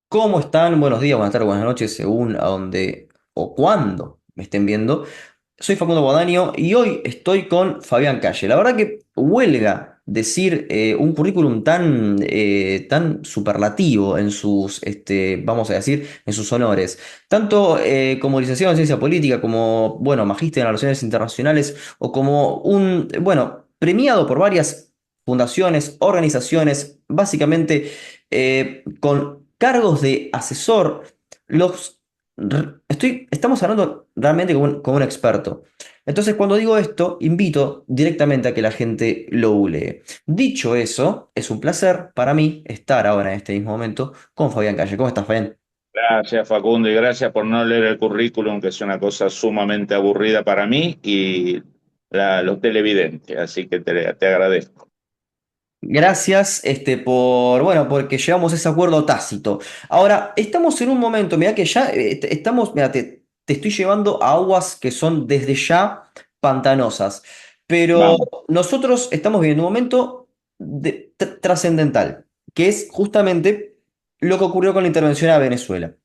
¿Cómo están? Buenos días, buenas tardes, buenas noches, según a donde o cuándo me estén viendo. Soy Facundo Bodaño y hoy estoy con Fabián Calle. La verdad que huelga decir un currículum tan superlativo en sus, vamos a decir, en sus honores. Tanto como licenciado en ciencia política, como, bueno, magíster en relaciones internacionales, o como premiado por varias fundaciones, organizaciones, básicamente con cargos de asesor. Estamos hablando realmente con un experto. Entonces, cuando digo esto, invito directamente a que la gente lo googlee. Dicho eso, es un placer para mí estar ahora en este mismo momento con Fabián Calle. ¿Cómo estás, Fabián? Gracias, Facundo, y gracias por no leer el currículum, que es una cosa sumamente aburrida para mí y los televidentes, así que te agradezco. Gracias, porque llegamos a ese acuerdo tácito. Ahora, estamos en un momento, mira que ya estamos, mira, te estoy llevando a aguas que son desde ya pantanosas, pero Vamos. nosotros estamos viviendo un momento trascendental, que es justamente lo que ocurrió con la intervención a Venezuela.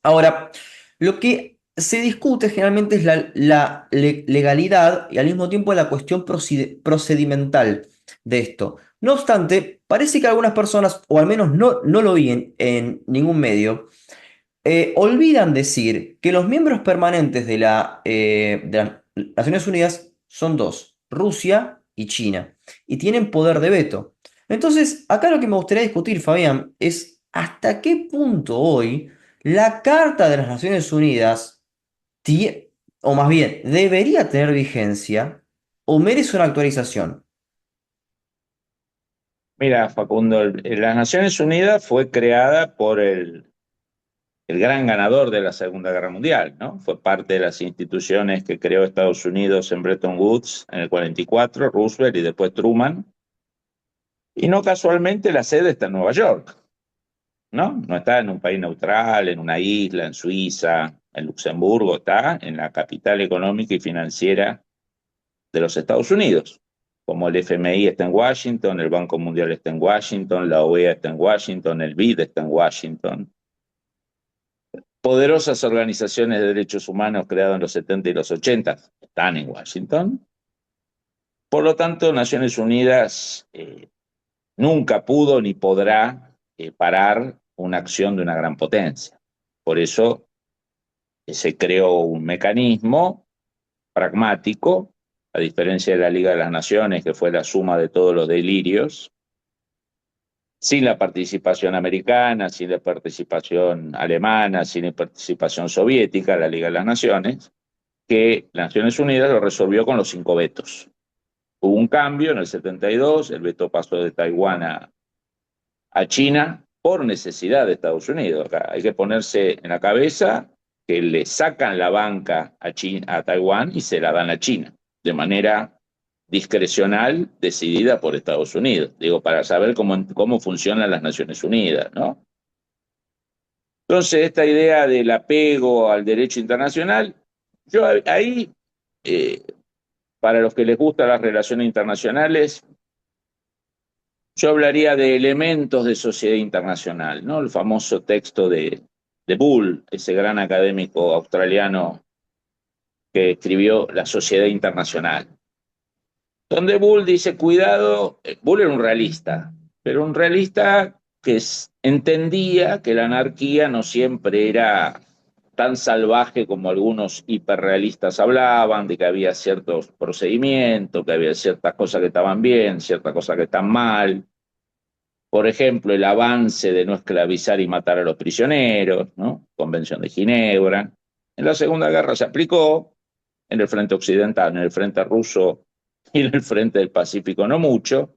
Ahora, lo que se discute generalmente es la legalidad y al mismo tiempo la cuestión procedimental de esto. No obstante, parece que algunas personas, o al menos no lo vi en ningún medio, olvidan decir que los miembros permanentes de las Naciones Unidas son dos, Rusia y China, y tienen poder de veto. Entonces, acá lo que me gustaría discutir, Fabián, es hasta qué punto hoy la Carta de las Naciones Unidas, o más bien, debería tener vigencia o merece una actualización. Mira, Facundo, las Naciones Unidas fue creada por el gran ganador de la Segunda Guerra Mundial, ¿no? Fue parte de las instituciones que creó Estados Unidos en Bretton Woods en el 44, Roosevelt y después Truman. Y no casualmente la sede está en Nueva York, ¿no? No está en un país neutral, en una isla, en Suiza, en Luxemburgo, está en la capital económica y financiera de los Estados Unidos, como el FMI está en Washington, el Banco Mundial está en Washington, la OEA está en Washington, el BID está en Washington. Poderosas organizaciones de derechos humanos creadas en los 70 y los 80 están en Washington. Por lo tanto, Naciones Unidas nunca pudo ni podrá parar una acción de una gran potencia. Por eso se creó un mecanismo pragmático, a diferencia de la Liga de las Naciones, que fue la suma de todos los delirios, sin la participación americana, sin la participación alemana, sin la participación soviética, la Liga de las Naciones, que las Naciones Unidas lo resolvió con los 5 vetos. Hubo un cambio en el 72, el veto pasó de Taiwán a China por necesidad de Estados Unidos. Acá hay que ponerse en la cabeza que le sacan la banca a Taiwán y se la dan a China, de manera discrecional decidida por Estados Unidos. Digo, para saber cómo funcionan las Naciones Unidas, ¿no? Entonces, esta idea del apego al derecho internacional, yo ahí, eh, para los que les gustan las relaciones internacionales, yo hablaría de elementos de sociedad internacional, ¿no? El famoso texto de Bull, ese gran académico australiano que escribió La Sociedad Internacional, donde Bull dice, cuidado, Bull era un realista, pero un realista que entendía que la anarquía no siempre era tan salvaje como algunos hiperrealistas hablaban, de que había ciertos procedimientos, que había ciertas cosas que estaban bien, ciertas cosas que están mal. Por ejemplo, el avance de no esclavizar y matar a los prisioneros, ¿no? Convención de Ginebra. En la Segunda Guerra se aplicó, en el frente occidental, en el frente ruso y en el frente del Pacífico no mucho.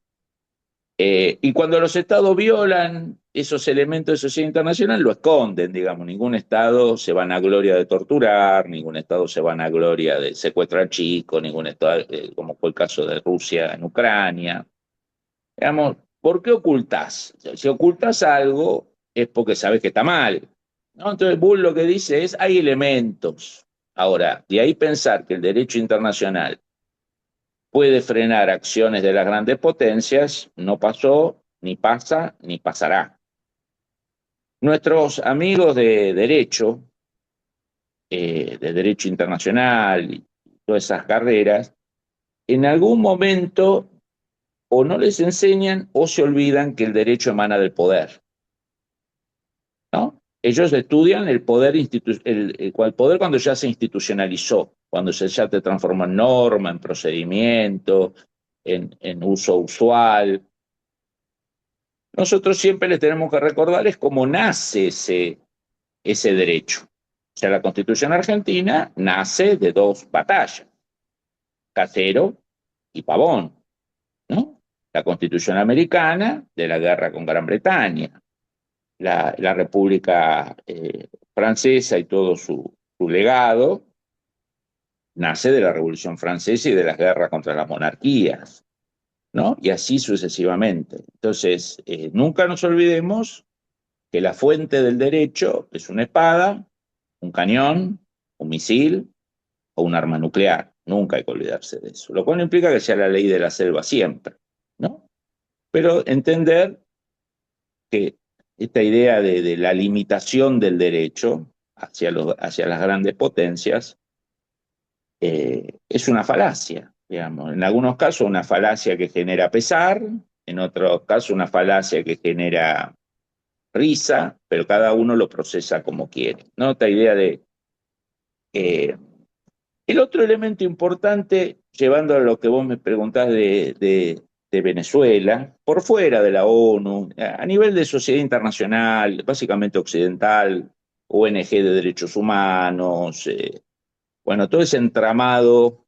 Y cuando los estados violan esos elementos de sociedad internacional, lo esconden, digamos. Ningún estado se van a gloria de torturar, ningún estado se van a gloria de secuestrar chicos, ningún estado, como fue el caso de Rusia en Ucrania. Digamos, ¿por qué ocultás? Si ocultás algo es porque sabes que está mal, ¿no? Entonces Bull lo que dice es, hay elementos. Ahora, de ahí pensar que el derecho internacional puede frenar acciones de las grandes potencias, no pasó, ni pasa, ni pasará. Nuestros amigos de derecho internacional y todas esas carreras, en algún momento o no les enseñan o se olvidan que el derecho emana del poder, ¿no? Ellos estudian el poder, el poder cuando ya se institucionalizó, cuando ya te transformó en norma, en procedimiento, en uso usual. Nosotros siempre les tenemos que recordar es cómo nace ese derecho. O sea, la Constitución argentina nace de dos batallas, Casero y Pavón, ¿no? La Constitución americana de la guerra con Gran Bretaña, la República Francesa y todo su legado nace de la Revolución Francesa y de las guerras contra las monarquías, ¿no? Y así sucesivamente. Entonces, nunca nos olvidemos que la fuente del derecho es una espada, un cañón, un misil o un arma nuclear. Nunca hay que olvidarse de eso. Lo cual no implica que sea la ley de la selva siempre, ¿no? Pero entender que esta idea de la limitación del derecho hacia las grandes potencias es una falacia, digamos. En algunos casos una falacia que genera pesar, en otros casos una falacia que genera risa, pero cada uno lo procesa como quiere, ¿no? Esta idea de... el otro elemento importante, llevando a lo que vos me preguntás de Venezuela, por fuera de la ONU, a nivel de sociedad internacional, básicamente occidental, ONG de derechos humanos, bueno, todo ese entramado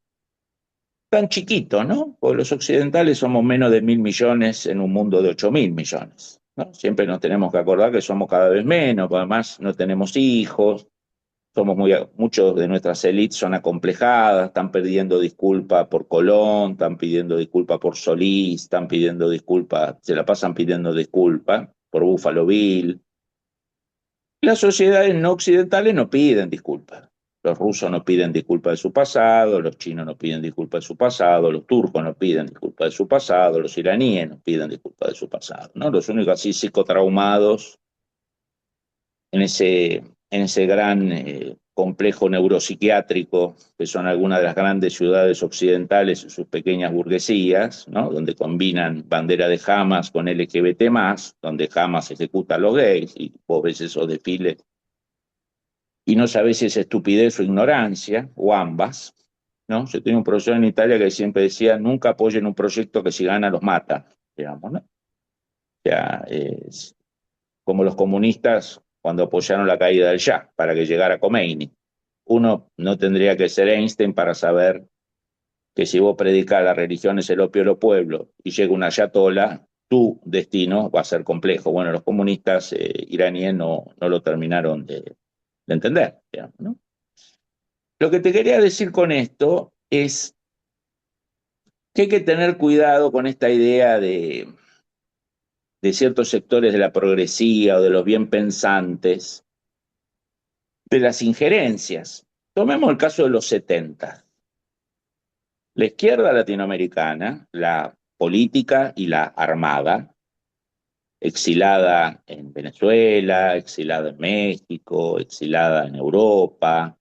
tan chiquito, ¿no? Porque los occidentales somos menos de 1.000 millones en un mundo de 8.000 millones, ¿no? Siempre nos tenemos que acordar que somos cada vez menos, porque además no tenemos hijos, muchos de nuestras élites son acomplejadas, están pidiendo disculpas por Colón, están pidiendo disculpas por Solís, están pidiendo disculpas, se la pasan pidiendo disculpas por Buffalo Bill. Las sociedades no occidentales no piden disculpas. Los rusos no piden disculpas de su pasado, los chinos no piden disculpas de su pasado, los turcos no piden disculpas de su pasado, los iraníes no piden disculpas de su pasado, ¿no? Los únicos así psicotraumados en ese gran complejo neuropsiquiátrico que son algunas de las grandes ciudades occidentales y sus pequeñas burguesías, ¿no? Donde combinan bandera de Hamas con LGBT+, donde Hamas ejecuta a los gays y vos ves esos desfiles y no sabés si es estupidez o ignorancia, o ambas, ¿no? Yo tenía un profesor en Italia que siempre decía, nunca apoyen un proyecto que si gana los mata, digamos, ¿no? O sea, es como los comunistas cuando apoyaron la caída del Shah para que llegara Khomeini. Uno no tendría que ser Einstein para saber que si vos predicas la religión es el opio de los pueblos y llega una ayatola, tu destino va a ser complejo. Bueno, los comunistas iraníes no lo terminaron de entender, digamos, ¿no? Lo que te quería decir con esto es que hay que tener cuidado con esta idea de ciertos sectores de la progresía o de los bien pensantes, de las injerencias. Tomemos el caso de los 70. La izquierda latinoamericana, la política y la armada, exilada en Venezuela, exilada en México, exilada en Europa.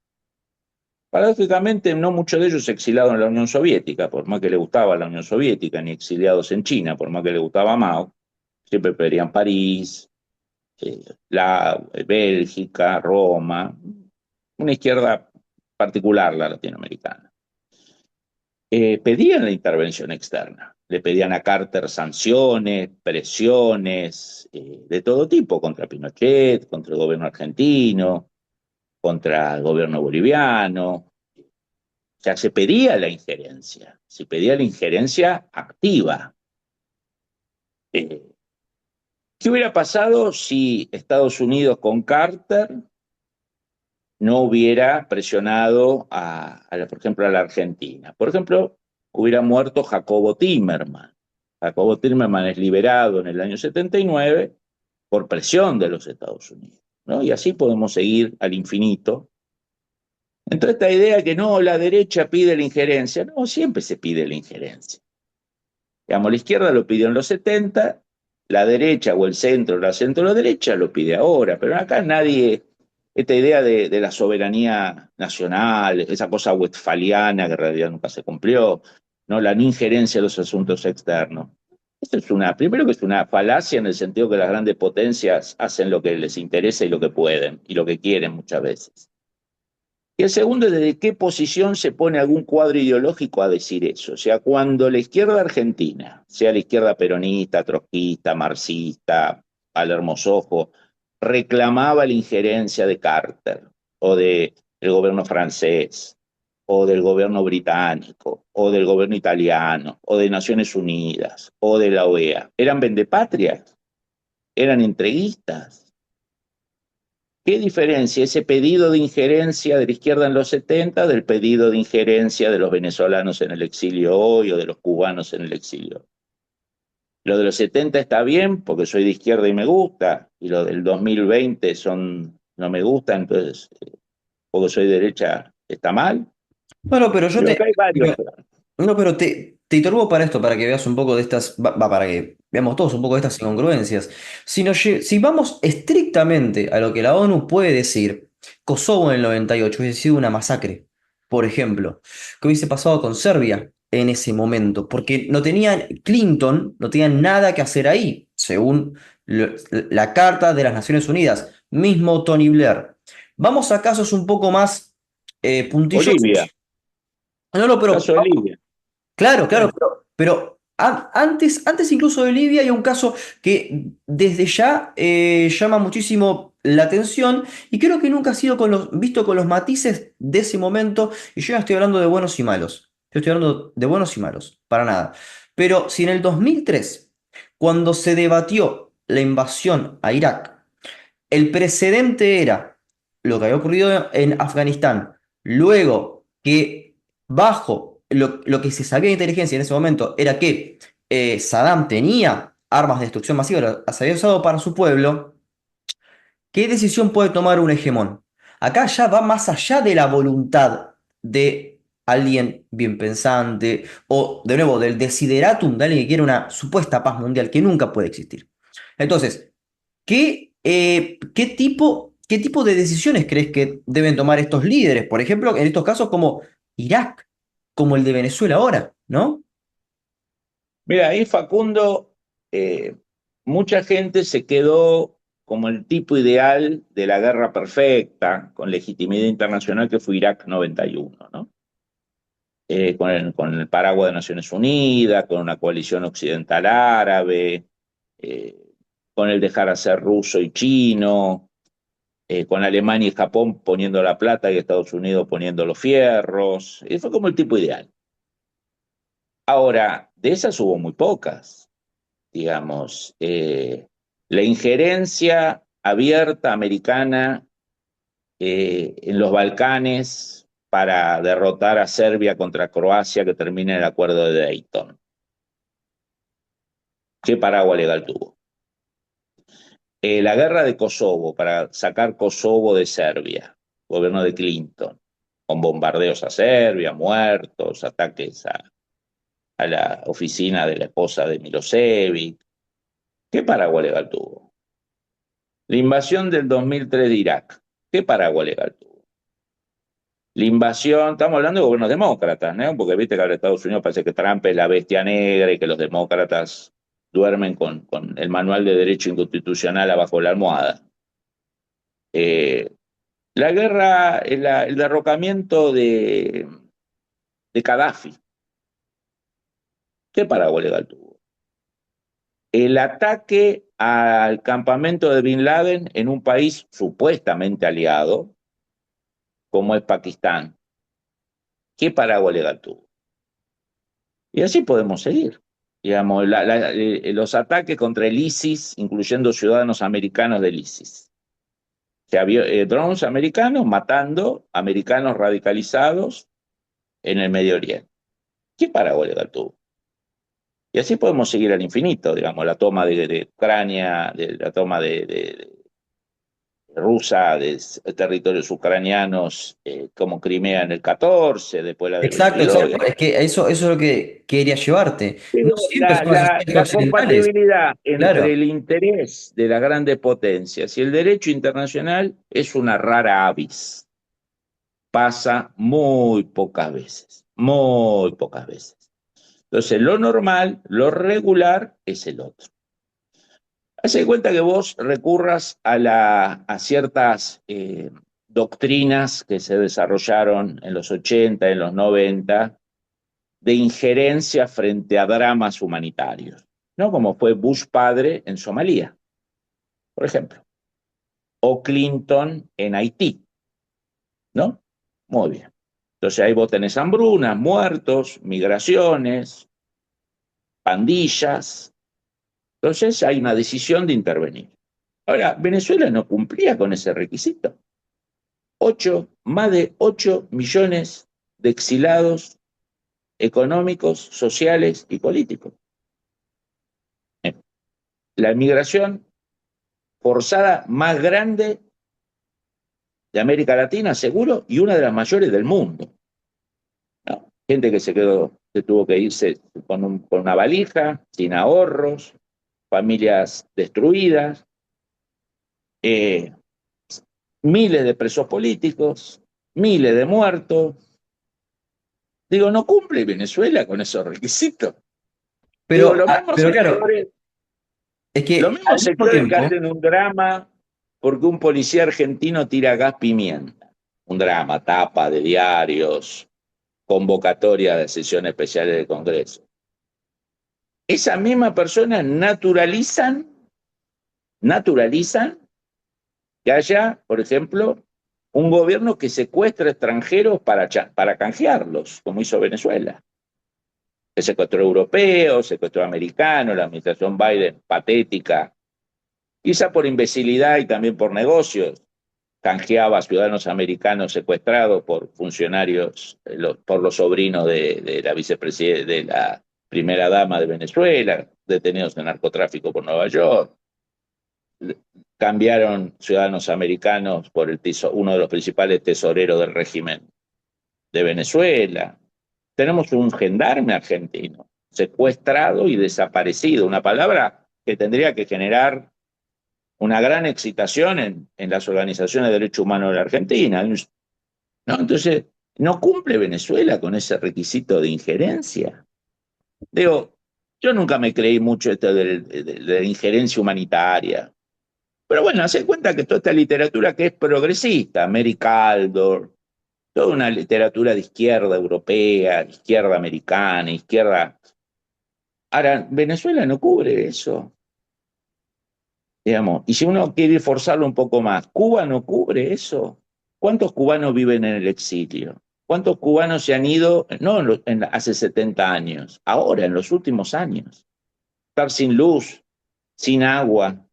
Paradójicamente, no muchos de ellos exiliados en la Unión Soviética, por más que le gustaba la Unión Soviética, ni exiliados en China, por más que le gustaba Mao, siempre preferían París, Bélgica, Roma, una izquierda particular la latinoamericana. Pedían la intervención externa, le pedían a Carter sanciones, presiones de todo tipo contra Pinochet, contra el gobierno argentino, contra el gobierno boliviano. O sea, se pedía la injerencia activa. Eh, ¿Qué hubiera pasado si Estados Unidos con Carter no hubiera presionado por ejemplo, a la Argentina? Por ejemplo, hubiera muerto Jacobo Timerman. Jacobo Timerman es liberado en el año 79 por presión de los Estados Unidos, ¿no? Y así podemos seguir al infinito. Entonces, esta idea que no, la derecha pide la injerencia, no, siempre se pide la injerencia. Digamos, la izquierda lo pidió en los 70 la derecha o el centro, la centro derecha lo pide ahora, pero acá nadie, esta idea de la soberanía nacional, esa cosa westfaliana que en realidad nunca se cumplió, ¿no? La no injerencia de los asuntos externos. Esto es primero que es una falacia en el sentido que las grandes potencias hacen lo que les interesa y lo que pueden y lo que quieren muchas veces. Y el segundo es desde qué posición se pone algún cuadro ideológico a decir eso. O sea, cuando la izquierda argentina, sea la izquierda peronista, trotskista, marxista, Palermo Sojo, reclamaba la injerencia de Carter o del gobierno francés o del gobierno británico o del gobierno italiano o de Naciones Unidas o de la OEA, eran vendepatrias, eran entreguistas. ¿Qué diferencia ese pedido de injerencia de la izquierda en los 70 del pedido de injerencia de los venezolanos en el exilio hoy o de los cubanos en el exilio? Lo de los 70 está bien porque soy de izquierda y me gusta, y lo del 2020 no me gusta, entonces porque soy de derecha está mal. Bueno, pero yo Pero acá te... hay varios. No, pero te interrumpo para esto, para que veas un poco de estas, para que veamos todos un poco de estas incongruencias. Si vamos estrictamente a lo que la ONU puede decir, Kosovo en el 98 hubiese sido una masacre, por ejemplo. ¿Qué hubiese pasado con Serbia en ese momento? Porque no tenían, Clinton no tenía nada que hacer ahí, según la Carta de las Naciones Unidas, mismo Tony Blair. Vamos a casos un poco más Bolivia, puntillosos. No, no, pero caso de Libia. claro, claro, Bueno, pero antes incluso de Libia hay un caso que desde ya llama muchísimo la atención y creo que nunca ha sido visto con los matices de ese momento y yo no estoy hablando de buenos y malos, yo estoy hablando de buenos y malos, para nada. Pero si en el 2003, cuando se debatió la invasión a Irak, el precedente era lo que había ocurrido en Afganistán. Luego que bajo lo que se sabía de inteligencia en ese momento era que Saddam tenía armas de destrucción masiva, las había usado para su pueblo. ¿Qué decisión puede tomar un hegemón? Acá ya va más allá de la voluntad de alguien bien pensante o, de nuevo, del desideratum de alguien que quiere una supuesta paz mundial que nunca puede existir. Entonces, qué tipo de decisiones crees que deben tomar estos líderes? Por ejemplo, en estos casos como Irak, como el de Venezuela ahora, ¿no? mira, ahí Facundo, eh, mucha gente se quedó como el tipo ideal de la guerra perfecta, con legitimidad internacional, que fue Irak 91, ¿no? Con el paraguas de Naciones Unidas, con una coalición occidental árabe, eh, con el dejar hacer ruso y chino, con Alemania y Japón poniendo la plata y Estados Unidos poniendo los fierros. Y fue como el tipo ideal. Ahora, de esas hubo muy pocas, digamos. La injerencia abierta americana en los Balcanes para derrotar a Serbia contra Croacia que termina en el acuerdo de Dayton. ¿Qué paraguas legal tuvo? La guerra de Kosovo para sacar Kosovo de Serbia, gobierno de Clinton, con bombardeos a Serbia, muertos, ataques a la oficina de la esposa de Milosevic. ¿Qué paraguas legal tuvo? La invasión del 2003 de Irak. ¿Qué paraguas legal tuvo? La invasión, estamos hablando de gobiernos demócratas, ¿no? Porque viste que ahora Estados Unidos parece que Trump es la bestia negra y que los demócratas duermen con el manual de derecho inconstitucional abajo de la almohada. Eh, la guerra, el derrocamiento de Gaddafi. ¿Qué paraguas legal tuvo? El ataque al campamento de Bin Laden en un país supuestamente aliado, como es Pakistán. ¿Qué paraguas legal tuvo? Y así podemos seguir. Digamos, los ataques contra el ISIS, incluyendo ciudadanos americanos del ISIS. O sea, drones americanos matando americanos radicalizados en el Medio Oriente. ¿Qué paraguas legal tuvo? Y así podemos seguir al infinito, digamos, la toma de Ucrania, la toma rusa de territorios ucranianos como Crimea en el 14, después la del Exacto, 22. exacto. Es que eso es lo que quería llevarte. No Digo, siempre son asociaciones la occidentales. compatibilidad entre Claro. el interés de las grandes potencias y el derecho internacional es una rara avis. Pasa muy pocas veces, muy pocas veces. Entonces, lo normal, lo regular es el otro. Hace cuenta que vos recurras a ciertas doctrinas que se desarrollaron en los 80, en los 90, de injerencia frente a dramas humanitarios, ¿no? Como fue Bush padre en Somalia, por ejemplo, o Clinton en Haití, ¿no? Muy bien. Entonces ahí vos tenés hambrunas, muertos, migraciones, pandillas. Entonces hay una decisión de intervenir. Ahora, Venezuela no cumplía con ese requisito. Más de 8 millones de exilados económicos, sociales y políticos. La inmigración forzada más grande de América Latina, seguro, y una de las mayores del mundo. ¿No? Gente que se quedó, que tuvo que irse con una valija, sin ahorros, familias destruidas, eh, miles de presos políticos, miles de muertos. Digo, no cumple Venezuela con esos requisitos. Digo, Pero claro, es los que al mismos mismo sectores que tiempo, hacen un drama porque un policía argentino tira gas pimienta. Un drama, tapa de diarios, convocatoria de sesiones especiales del Congreso. Esas mismas personas naturalizan que haya, por ejemplo, un gobierno que secuestra extranjeros para canjearlos, como hizo Venezuela. El secuestro europeo, secuestro americano, la administración Biden, patética, quizá por imbecilidad y también por negocios, canjeaba a ciudadanos americanos secuestrados por funcionarios, por los sobrinos de la vicepresidenta, de la primera dama de Venezuela, detenidos en narcotráfico por Nueva York. Cambiaron ciudadanos americanos por uno de los principales tesoreros del régimen de Venezuela. Tenemos un gendarme argentino secuestrado y desaparecido, una palabra que tendría que generar una gran excitación en las organizaciones de derechos humanos de la Argentina. ¿No? Entonces, no cumple Venezuela con ese requisito de injerencia. Digo, yo nunca me creí mucho esto de la injerencia humanitaria. Pero bueno, hace cuenta que toda esta literatura que es progresista, Mary Caldor, toda una literatura de izquierda europea, izquierda americana, izquierda. Ahora, Venezuela no cubre eso, digamos. Y si uno quiere forzarlo un poco más, Cuba no cubre eso. ¿Cuántos cubanos viven en el exilio? ¿Cuántos cubanos se han ido, no hace 70 años, ahora, en los últimos años? Estar sin luz, sin agua,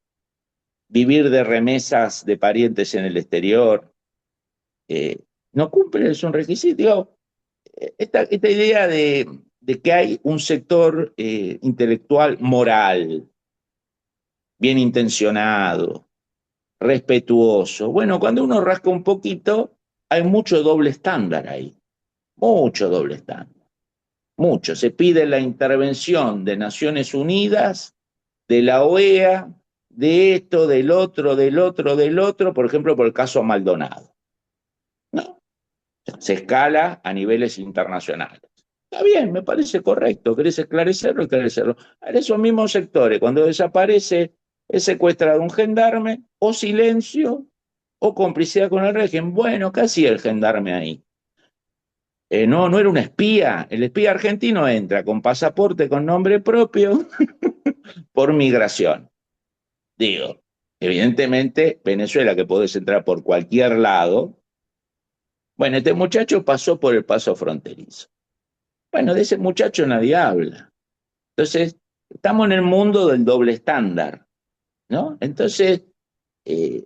vivir de remesas de parientes en el exterior, no cumple, es un requisito. Esta idea de que hay un sector intelectual moral, bien intencionado, respetuoso. Bueno, cuando uno rasca un poquito, hay mucho doble estándar ahí, mucho doble estándar, mucho. Se pide la intervención de Naciones Unidas, de la OEA, de esto, del otro, del otro, del otro, por ejemplo, por el caso Maldonado. No, se escala a niveles internacionales. Está bien, me parece correcto, querés esclarecerlo, esclarecerlo. Ahora esos mismos sectores, cuando desaparece, es secuestrado un gendarme, o silencio, o complicidad con el régimen. Bueno, ¿qué hacía el gendarme ahí? No, no era un espía. El espía argentino entra con pasaporte con nombre propio por migración. Digo, evidentemente, Venezuela, que podés entrar por cualquier lado. Bueno, este muchacho pasó por el paso fronterizo. Bueno, de ese muchacho nadie habla. Entonces, estamos en el mundo del doble estándar, ¿no? Entonces, eh,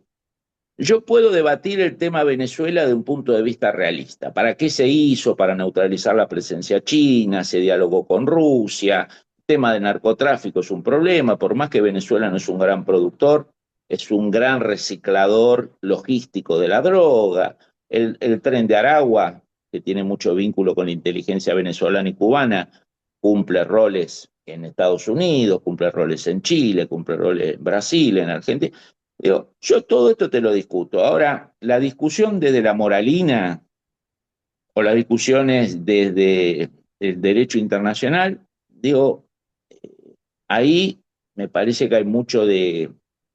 yo puedo debatir el tema Venezuela de un punto de vista realista. ¿Para qué se hizo? Para neutralizar la presencia china, se dialogó con Rusia, el tema de narcotráfico es un problema, por más que Venezuela no es un gran productor, es un gran reciclador logístico de la droga. El tren de Aragua, que tiene mucho vínculo con la inteligencia venezolana y cubana, cumple roles en Estados Unidos, cumple roles en Chile, cumple roles en Brasil, en Argentina. Digo, yo todo esto te lo discuto. Ahora, la discusión desde la moralina o las discusiones desde el derecho internacional, digo, ahí me parece que hay mucho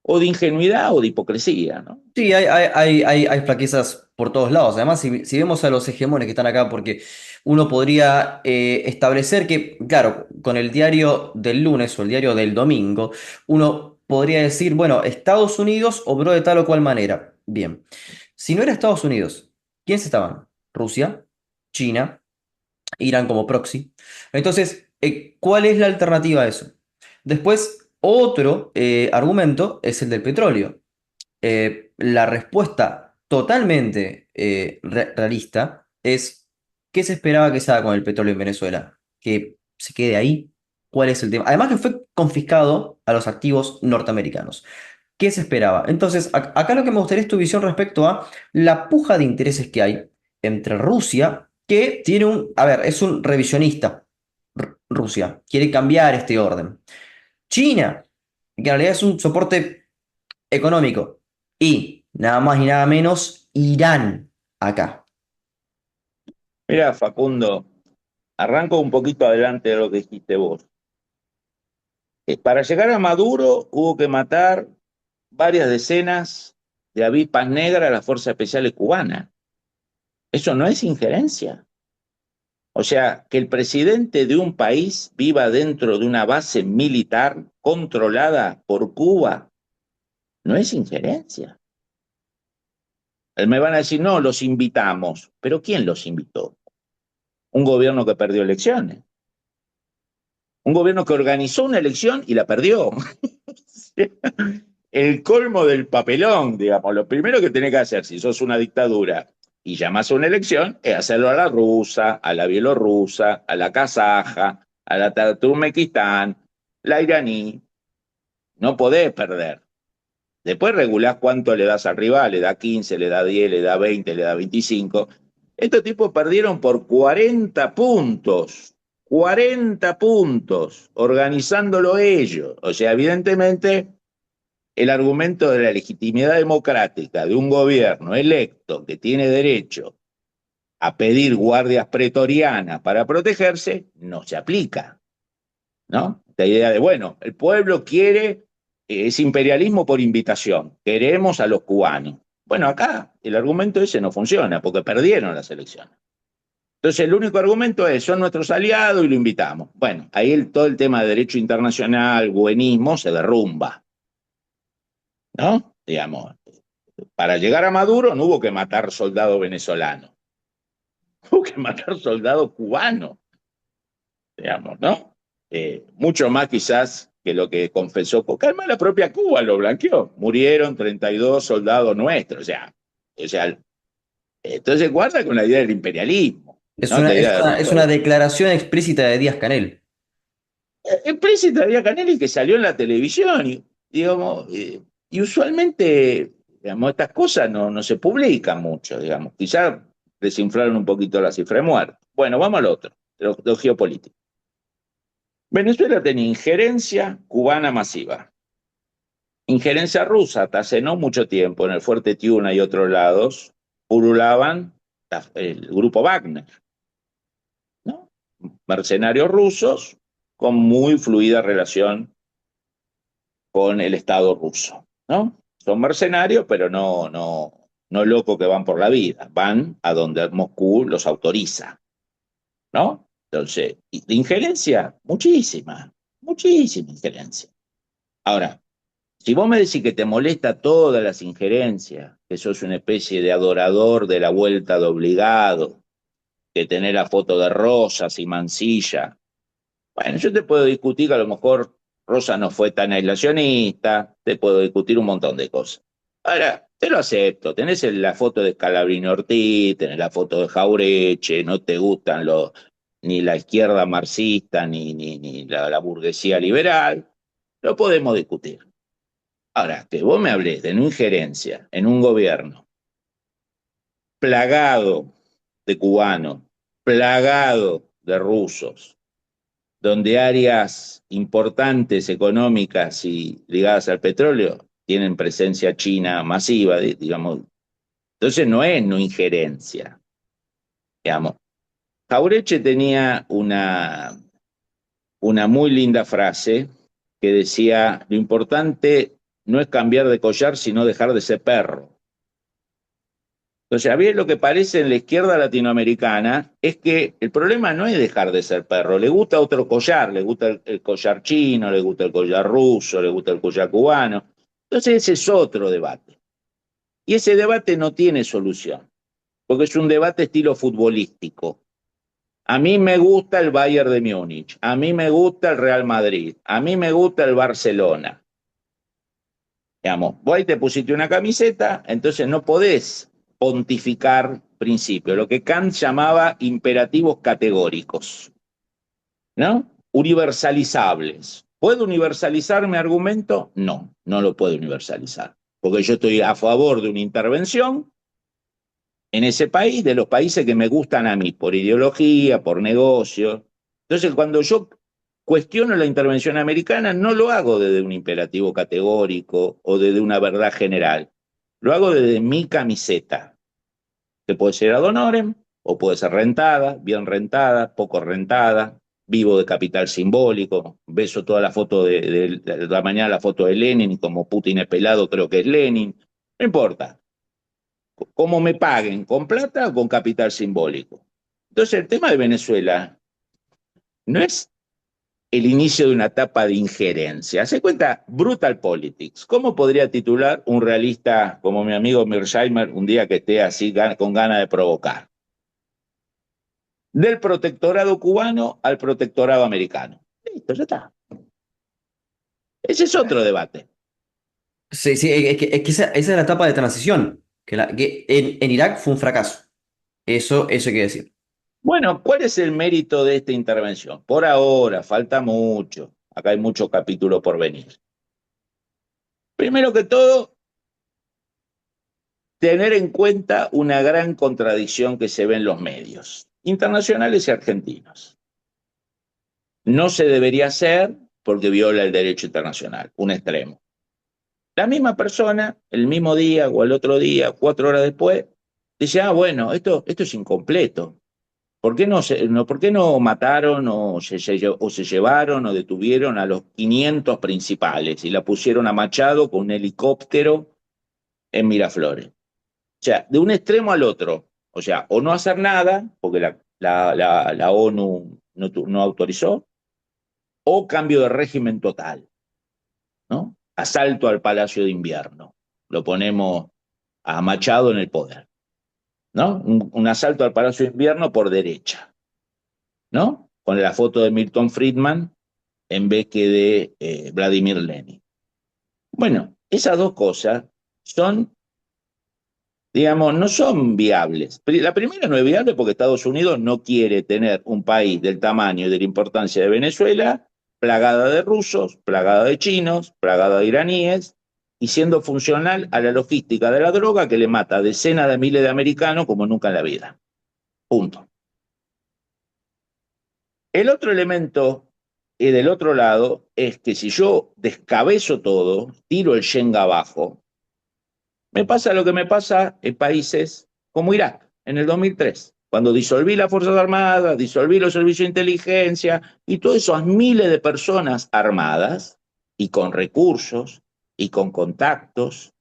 o de ingenuidad o de hipocresía, ¿no? Sí, hay flaquezas por todos lados. Además, si vemos a los hegemones que están acá, porque uno podría establecer que, claro, con el diario del lunes o el diario del domingo, uno podría decir, bueno, Estados Unidos obró de tal o cual manera. Bien, si no era Estados Unidos, ¿quiénes estaban? Rusia, China, Irán como proxy. Entonces, ¿cuál es la alternativa a eso? Después, otro argumento es el del petróleo. La respuesta totalmente realista es: ¿qué se esperaba que se haga con el petróleo en Venezuela? ¿Que se quede ahí? ¿Cuál es el tema? Además que fue confiscado a los activos norteamericanos. ¿Qué se esperaba? Entonces, acá lo que me gustaría es tu visión respecto a la puja de intereses que hay entre Rusia, que tiene a ver, es un revisionista. Rusia quiere cambiar este orden. China, que en realidad es un soporte económico. Y nada más y nada menos, Irán acá. Mira, Facundo, arranco un poquito adelante de lo que dijiste vos. Para llegar a Maduro hubo que matar varias decenas de avispas negras a las fuerzas especiales cubanas. Eso no es injerencia. O sea, que el presidente de un país viva dentro de una base militar controlada por Cuba no es injerencia. Me van a decir, no, los invitamos. ¿Pero quién los invitó? Un gobierno que perdió elecciones. Un gobierno que organizó una elección y la perdió. El colmo del papelón, digamos. Lo primero que tenés que hacer si sos una dictadura y llamás a una elección es hacerlo a la rusa, a la bielorrusa, a la kazaja, a la turmequistán, la iraní. No podés perder. Después regulás cuánto le das al rival, le da 15, le da 10, le da 20, le da 25. Estos tipos perdieron por 40 puntos. 40 puntos, organizándolo ellos. O sea, evidentemente, el argumento de la legitimidad democrática de un gobierno electo que tiene derecho a pedir guardias pretorianas para protegerse no se aplica, ¿no? La idea de, bueno, el pueblo quiere, es imperialismo por invitación, queremos a los cubanos. Bueno, acá el argumento ese no funciona porque perdieron las elecciones. Entonces el único argumento es, son nuestros aliados y lo invitamos. Bueno, ahí todo el tema de derecho internacional, buenismo, se derrumba, ¿no? Digamos, para llegar a Maduro no hubo que matar soldados venezolanos, hubo que matar soldados cubanos, digamos, ¿no? Mucho más quizás que lo que confesó, porque además la propia Cuba lo blanqueó. Murieron 32 soldados nuestros, o sea, entonces guarda con la idea del imperialismo, Es ¿no? una, La es idea de una, es Rusia. una declaración explícita de Díaz-Canel. Explícita Díaz Canel que salió en la televisión, digamos, y usualmente, digamos, estas cosas no se publican mucho, digamos, quizás desinflaron un poquito la cifra de muertos. Bueno, vamos al otro, lo geopolítico. Venezuela tenía injerencia cubana masiva, injerencia rusa, hasta hace no mucho tiempo, en el Fuerte Tiuna y otros lados, pululaban el grupo Wagner, ¿no? Mercenarios rusos con muy fluida relación con el Estado ruso, ¿no? Son mercenarios, pero no locos que van por la vida, van a donde Moscú los autoriza, ¿no? Entonces, de injerencia, muchísima injerencia. Ahora, si vos me decís que te molesta todas las injerencias, que sos una especie de adorador de la vuelta de obligado, que tenés la foto de Rosas y Mansilla, bueno, yo te puedo discutir que a lo mejor Rosa no fue tan aislacionista, te puedo discutir un montón de cosas. Ahora, te lo acepto, tenés la foto de Scalabrini Ortiz, tenés la foto de Jaureche, no te gustan ni la izquierda marxista ni la burguesía liberal, lo podemos discutir. Ahora, que vos me hablés de no injerencia en un gobierno plagado de cubanos, plagado de rusos, donde áreas importantes económicas y ligadas al petróleo tienen presencia china masiva, digamos. Entonces no es no injerencia, digamos. Jaureche tenía una muy linda frase que decía, lo importante no es cambiar de collar, sino dejar de ser perro. Entonces, a mí lo que parece en la izquierda latinoamericana es que el problema no es dejar de ser perro, le gusta otro collar, le gusta el collar chino, le gusta el collar ruso, le gusta el collar cubano. Entonces, ese es otro debate. Y ese debate no tiene solución, porque es un debate estilo futbolístico. A mí me gusta el Bayern de Múnich, a mí me gusta el Real Madrid, a mí me gusta el Barcelona. Digamos, vos ahí te pusiste una camiseta, entonces no podés pontificar principios, lo que Kant llamaba imperativos categóricos, ¿no? Universalizables. ¿Puedo universalizar mi argumento? No, no lo puedo universalizar, porque yo estoy a favor de una intervención en ese país, de los países que me gustan a mí, por ideología, por negocio. Entonces, cuando yo cuestiono la intervención americana, no lo hago desde un imperativo categórico o desde una verdad general. Lo hago desde mi camiseta, que puede ser ad honorem o puede ser rentada, bien rentada, poco rentada, vivo de capital simbólico, beso toda la foto de la mañana, la foto de Lenin, y como Putin es pelado, creo que es Lenin. No importa, cómo me paguen, con plata o con capital simbólico. Entonces, el tema de Venezuela no es el inicio de una etapa de injerencia. Se cuenta Brutal Politics. ¿Cómo podría titular un realista como mi amigo Mearsheimer un día que esté así con ganas de provocar? Del protectorado cubano al protectorado americano. Listo, ya está. Ese es otro debate. Sí, sí, es que esa es la etapa de transición, que en Irak fue un fracaso. Eso hay que decir. Bueno, ¿cuál es el mérito de esta intervención? Por ahora, falta mucho. Acá hay mucho capítulo por venir. Primero que todo, tener en cuenta una gran contradicción que se ve en los medios, internacionales y argentinos. No se debería hacer porque viola el derecho internacional, un extremo. La misma persona, el mismo día o el otro día, 4 horas después, dice, ah, bueno, esto es incompleto. ¿Por qué no mataron o se llevaron o detuvieron a los 500 principales y la pusieron a Machado con un helicóptero en Miraflores? O sea, de un extremo al otro. O sea, o no hacer nada, porque la ONU no autorizó, o cambio de régimen total, ¿no? Asalto al Palacio de Invierno. Lo ponemos a Machado en el poder, ¿no? Un asalto al Palacio de Invierno por derecha, ¿no? Con la foto de Milton Friedman en vez que de Vladimir Lenin. Bueno, esas dos cosas son, digamos, no son viables. La primera no es viable porque Estados Unidos no quiere tener un país del tamaño y de la importancia de Venezuela, plagada de rusos, plagada de chinos, plagada de iraníes, y siendo funcional a la logística de la droga que le mata a decenas de miles de americanos como nunca en la vida. Punto. El otro elemento del otro lado es que si yo descabezo todo, tiro el Shenga abajo, me pasa lo que me pasa en países como Irak, en el 2003, cuando disolví las Fuerzas Armadas, disolví los servicios de inteligencia y todas esas miles de personas armadas y con recursos y con contactos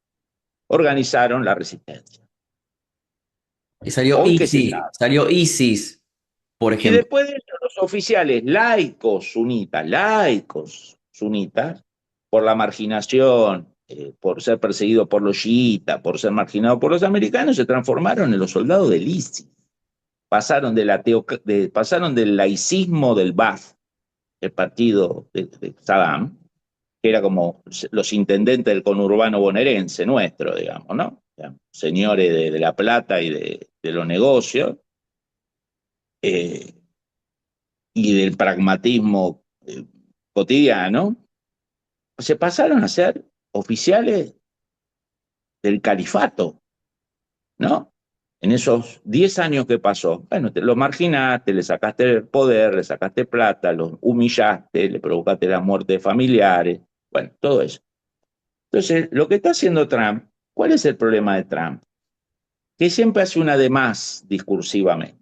organizaron la resistencia. Y salió Hoy que se ISIS, sabe. salió ISIS, por Y ejemplo. después de eso, los oficiales laicos sunitas, por la marginación, por ser perseguidos por los chiitas, por ser marginados por los americanos, se transformaron en los soldados del ISIS. Pasaron del laicismo del Ba'ath, el partido de Saddam, que era como los intendentes del conurbano bonaerense nuestro, digamos, ¿no? Señores de La Plata y de los negocios, eh, y del pragmatismo cotidiano, se pasaron a ser oficiales del califato, ¿no? En esos 10 años que pasó, bueno, te lo marginaste, le sacaste el poder, le sacaste plata, lo humillaste, le provocaste la muerte de familiares, bueno, todo eso. Entonces, lo que está haciendo Trump, ¿cuál es el problema de Trump? Que siempre hace una de más discursivamente,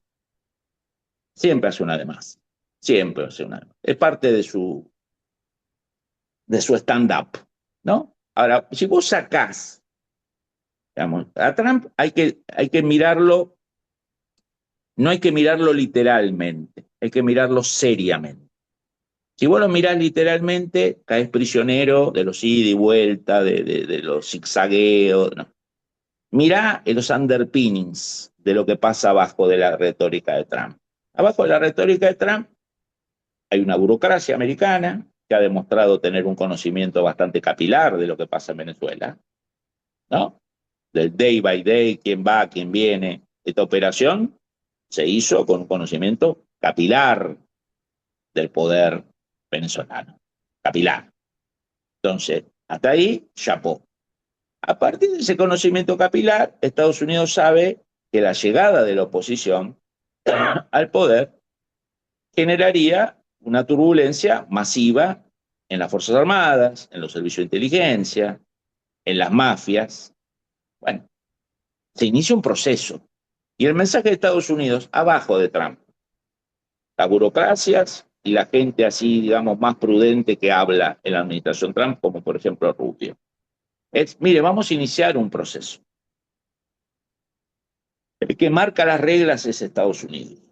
siempre hace una de más, siempre hace una de más. Es parte de su stand-up, ¿no? Ahora, si vos sacás, digamos, a Trump hay que mirarlo, no hay que mirarlo literalmente, hay que mirarlo seriamente. Si vos lo mirás literalmente, caes prisionero de los ida y vuelta, de los zigzagueos. No. Mirá los underpinnings de lo que pasa abajo de la retórica de Trump. Abajo de la retórica de Trump hay una burocracia americana que ha demostrado tener un conocimiento bastante capilar de lo que pasa en Venezuela, ¿no? Del day by day, quién va, quién viene. Esta operación se hizo con un conocimiento capilar del poder venezolano. Capilar. Entonces, hasta ahí, chapó. A partir de ese conocimiento capilar, Estados Unidos sabe que la llegada de la oposición al poder generaría una turbulencia masiva en las Fuerzas Armadas, en los servicios de inteligencia, en las mafias. Bueno, se inicia un proceso. Y el mensaje de Estados Unidos, abajo de Trump, las burocracias y la gente así, digamos, más prudente que habla en la administración Trump, como por ejemplo Rubio. Es, mire, vamos a iniciar un proceso. El que marca las reglas es Estados Unidos.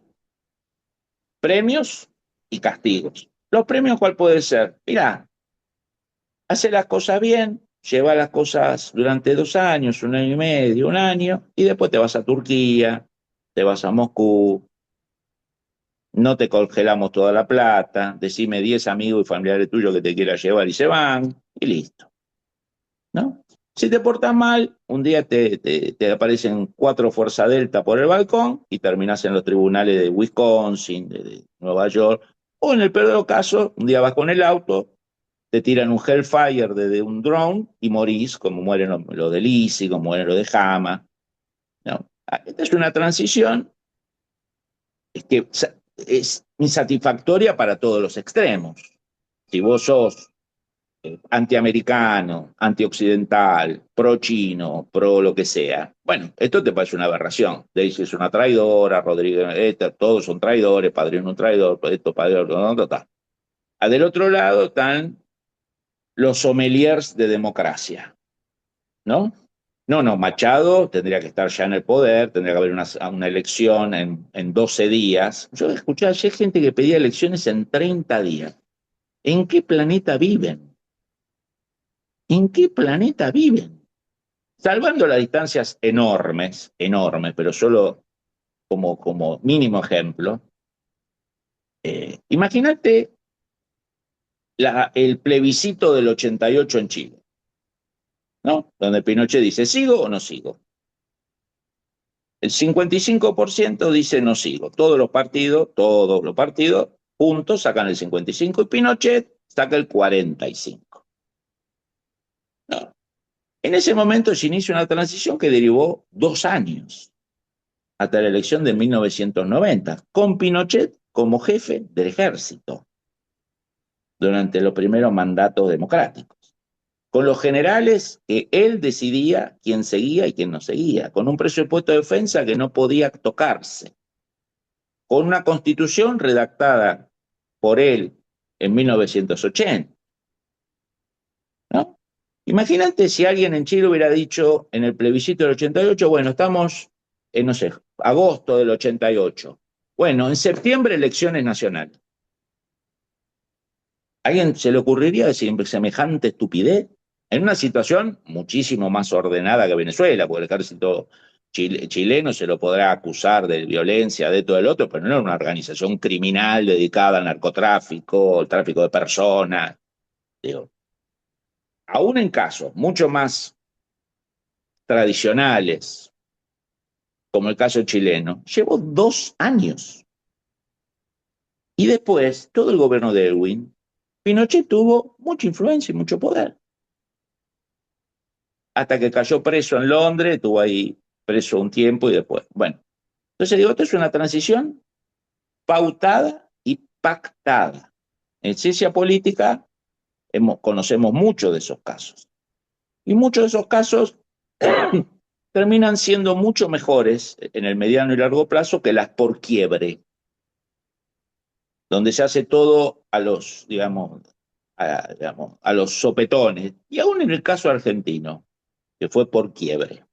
Premios y castigos. Los premios, ¿cuál puede ser? Mira, hace las cosas bien, lleva las cosas durante 2 años, 1 año y medio, 1 año, y después te vas a Turquía, te vas a Moscú, no te congelamos toda la plata, decime 10 amigos y familiares tuyos que te quieras llevar y se van, y listo, ¿no? Si te portas mal, un día te aparecen 4 Fuerza Delta por el balcón y terminás en los tribunales de Wisconsin, de Nueva York, o en el peor de los casos, un día vas con el auto, te tiran un Hellfire desde un drone y morís, como mueren los de Lisi, como mueren los de Hama, ¿no? Esta es una transición que es insatisfactoria para todos los extremos. Si vos sos antiamericano, antioccidental, pro chino, pro lo que sea, bueno, esto te parece una aberración. Daisy es una traidora, Rodríguez, todos son traidores, Padrino un traidor, esto, Padrino, no, no, no. Del otro lado están los sommeliers de democracia, ¿no? No, no, Machado tendría que estar ya en el poder, tendría que haber una elección en 12 días. Yo escuché ayer gente que pedía elecciones en 30 días. ¿En qué planeta viven? ¿En qué planeta viven? Salvando las distancias enormes, enormes, pero solo como mínimo ejemplo, imagínate el plebiscito del 88 en Chile, ¿no? Donde Pinochet dice, ¿sigo o no sigo? El 55% dice no sigo. Todos los partidos juntos sacan el 55% y Pinochet saca el 45%. No. En ese momento se inicia una transición que derivó 2 años hasta la elección de 1990, con Pinochet como jefe del ejército durante los primeros mandatos democráticos. Con los generales que él decidía quién seguía y quién no seguía, con un presupuesto de defensa que no podía tocarse, con una constitución redactada por él en 1980, ¿no? Imagínate si alguien en Chile hubiera dicho en el plebiscito del 88, bueno, estamos en, no sé, agosto del 88. Bueno, en septiembre elecciones nacionales. ¿A alguien se le ocurriría decir semejante estupidez? En una situación muchísimo más ordenada que Venezuela, porque el ejército chileno se lo podrá acusar de violencia, de todo el otro, pero no era una organización criminal dedicada al narcotráfico, al tráfico de personas. Digo, aún en casos mucho más tradicionales, como el caso chileno, llevó 2 años. Y después, todo el gobierno de Elwin, Pinochet tuvo mucha influencia y mucho poder. hasta que cayó preso en Londres, estuvo ahí preso un tiempo y después. Bueno, entonces digo, esto es una transición pautada y pactada. En ciencia política conocemos mucho de esos casos. Y muchos de esos casos terminan siendo mucho mejores en el mediano y largo plazo que las por quiebre, donde se hace todo a los, digamos, a los sopetones. Y aún en el caso argentino, que fue por quiebre.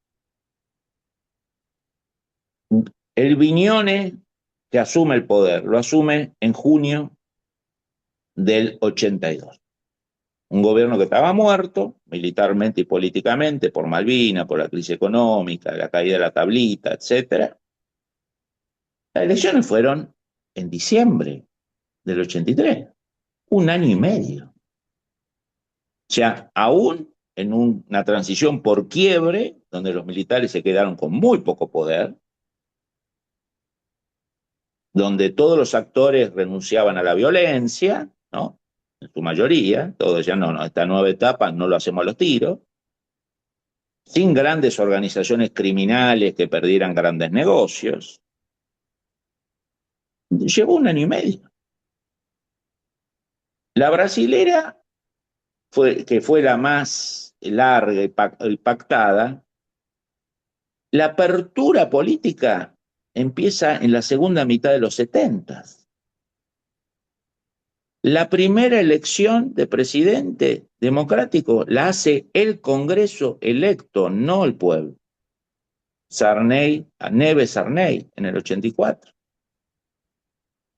El Viñone que asume el poder, lo asume en junio del 82. Un gobierno que estaba muerto, militarmente y políticamente, por Malvinas, por la crisis económica, la caída de la tablita, etcétera. Las elecciones fueron en diciembre del 83, un año y medio. O sea, aún en una transición por quiebre, donde los militares se quedaron con muy poco poder, donde todos los actores renunciaban a la violencia, ¿no? En su mayoría, todos decían, no, no, esta nueva etapa no lo hacemos a los tiros, sin grandes organizaciones criminales que perdieran grandes negocios. Llevó un año y medio. La brasilera, que fue la más larga y pactada, la apertura política empieza en la segunda mitad de los 70. La primera elección de presidente democrático la hace el Congreso electo, no el pueblo. Sarney, Neves Sarney, en el 84.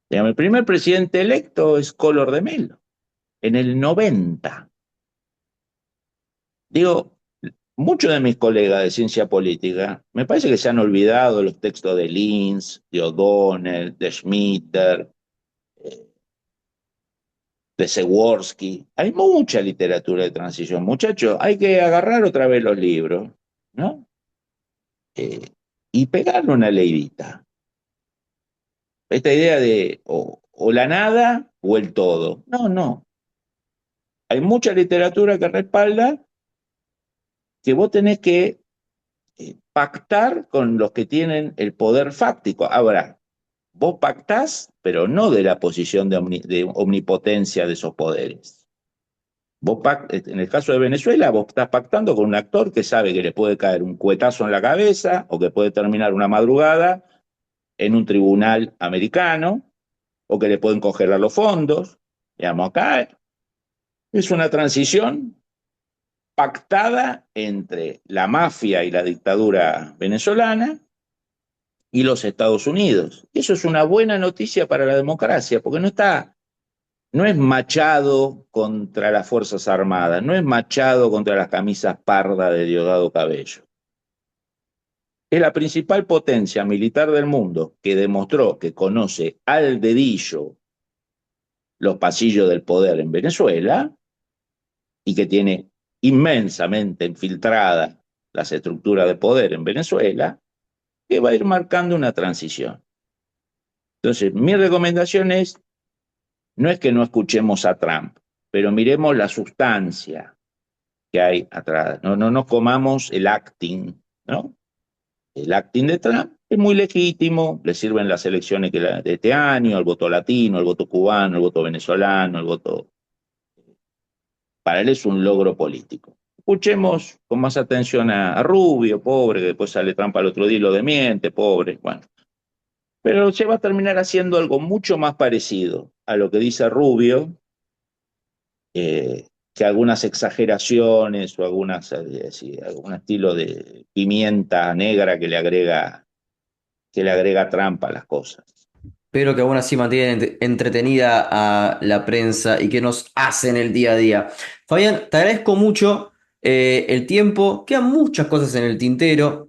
El primer presidente electo es Collor de Mello, en el 90. Digo, muchos de mis colegas de ciencia política me parece que se han olvidado los textos de Linz, de O'Donnell, de Schmitter, de Seworski. Hay mucha literatura de transición. Muchachos, hay que agarrar otra vez los libros, ¿no? Eh, y pegarle una leidita. Esta idea de o la nada o el todo. No, no. Hay mucha literatura que respalda que vos tenés que pactar con los que tienen el poder fáctico. Ahora, vos pactás, pero no de la posición de omnipotencia de esos poderes. En el caso de Venezuela, vos estás pactando con un actor que sabe que le puede caer un cuetazo en la cabeza o que puede terminar una madrugada en un tribunal americano o que le pueden congelar los fondos. Digamos, acá es una transición pactada entre la mafia y la dictadura venezolana y los Estados Unidos. Eso es una buena noticia para la democracia, porque no es Machado contra las Fuerzas Armadas, no es Machado contra las camisas pardas de Diosdado Cabello. Es la principal potencia militar del mundo que demostró que conoce al dedillo los pasillos del poder en Venezuela y que tiene inmensamente infiltradas las estructuras de poder en Venezuela, que va a ir marcando una transición. Entonces, mi recomendación no es que no escuchemos a Trump, pero miremos la sustancia que hay atrás. No, no nos comamos el acting, ¿no? El acting de Trump es muy legítimo, le sirven las elecciones de este año, el voto latino, el voto cubano, el voto venezolano, el voto. Para él es un logro político. Escuchemos con más atención a Rubio, pobre, que después sale Trump al otro día y lo demiente, pobre, bueno. Pero se va a terminar haciendo algo mucho más parecido a lo que dice Rubio, que algunas exageraciones o algún estilo de pimienta negra que le agrega trampa a las cosas. Pero que aún así mantienen entretenida a la prensa y que nos hacen el día a día. Fabián, te agradezco mucho el tiempo. Quedan muchas cosas en el tintero,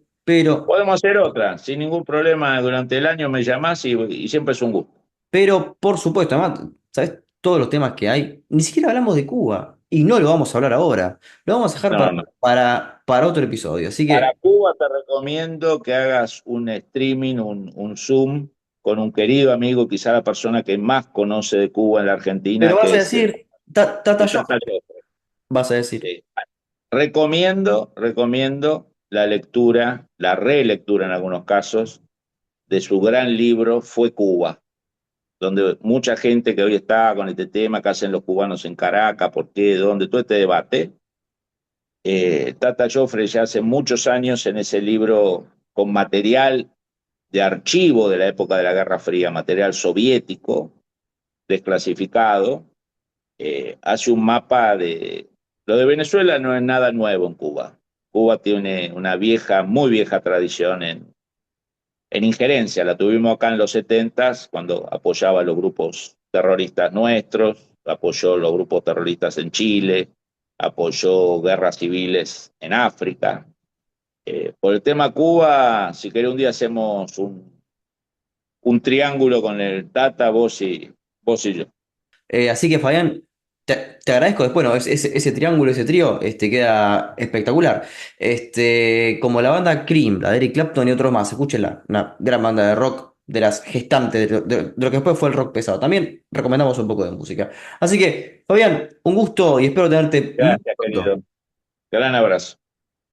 Podemos hacer otra, sin ningún problema. Durante el año me llamás y siempre es un gusto. pero por supuesto, además, ¿sabes? Todos los temas que hay. Ni siquiera hablamos de Cuba y no lo vamos a hablar ahora. Lo vamos a dejar No, no. para otro episodio. Así Para que, Cuba te recomiendo que hagas un streaming, un Zoom con un querido amigo, quizá la persona que más conoce de Cuba en la pero Argentina, vas que a es decir, Tata el Tata Joffre, Joffre. vas a decir. Sí. recomiendo la lectura, la relectura en algunos casos, de su gran libro Fue Cuba, donde mucha gente que hoy está con este tema, que hacen los cubanos en Caracas, por qué, dónde, todo este debate, Tata Joffre ya hace muchos años en ese libro con material de archivo de la época de la Guerra Fría, material soviético, desclasificado, hace un mapa de... Lo de Venezuela no es nada nuevo en Cuba. Cuba tiene una vieja, muy vieja tradición en injerencia. La tuvimos acá en los 70 cuando apoyaba a los grupos terroristas nuestros, apoyó los grupos terroristas en Chile, apoyó guerras civiles en África. Por el tema Cuba, si querés un día hacemos un triángulo con el Tata, vos y yo. Así que Fabián, te agradezco después, bueno, ese triángulo, ese trío, queda espectacular. Como la banda Cream, la de Eric Clapton y otros más, escúchenla, una gran banda de rock, de las gestantes de lo que después fue el rock pesado. También recomendamos un poco de música. Así que, Fabián, un gusto y espero tenerte muy Gracias, pronto. querido. Gran abrazo.